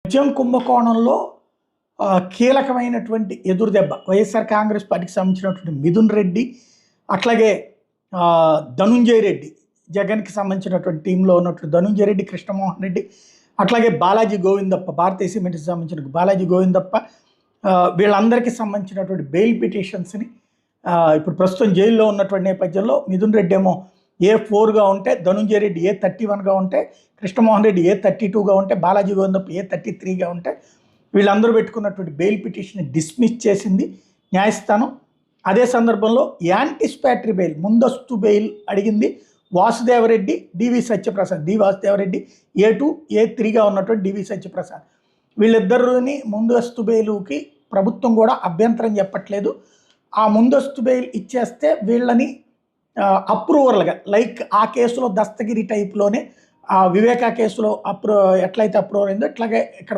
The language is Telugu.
మద్యం కుంభకోణంలో కీలకమైనటువంటి ఎదురుదెబ్బ వైఎస్ఆర్ కాంగ్రెస్ పార్టీకి సంబంధించినటువంటి మిథున్ రెడ్డి, అట్లాగే ధనుంజయ రెడ్డి, జగన్కి సంబంధించినటువంటి టీంలో ఉన్నటువంటి ధనుంజయ రెడ్డి, కృష్ణమోహన్ రెడ్డి, అట్లాగే బాలాజీ గోవిందప్ప, భారతీయ సిమెంట్కి సంబంధించిన బాలాజీ గోవిందప్ప, వీళ్ళందరికీ సంబంధించినటువంటి బెయిల్ పిటిషన్స్ని ఇప్పుడు ప్రస్తుతం జైల్లో ఉన్నటువంటి నేపథ్యంలో మిథున్ రెడ్డి ఏమో A4గా ఉంటే, ధనుంజయ రెడ్డి A31గా ఉంటే, కృష్ణమోహన్ రెడ్డి A32గా ఉంటే, బాలాజీ గోవిందప్ప A33గా ఉంటే, వీళ్ళందరూ పెట్టుకున్నటువంటి బెయిల్ పిటిషన్ డిస్మిస్ చేసింది న్యాయస్థానం. అదే సందర్భంలో యాంటిసిపేటరీ బెయిల్, ముందస్తు బెయిల్ అడిగింది వాసుదేవరెడ్డి, డివి సత్యప్రసాద్. వాసుదేవరెడ్డి A2, A3గా ఉన్నటువంటి డివి సత్యప్రసాద్. వీళ్ళిద్దరిని ముందస్తు బెయిల్కి ప్రభుత్వం కూడా అభ్యంతరం చెప్పట్లేదు. ఆ ముందస్తు బెయిల్ ఇచ్చేస్తే వీళ్ళని అప్రూవర్లుగా, లైక్ ఆ కేసులో దస్తగిరి టైప్లోనే వివేకా కేసులో ఎట్లయితే అప్రూవర్ అయిందో ఇట్లాగే ఇక్కడ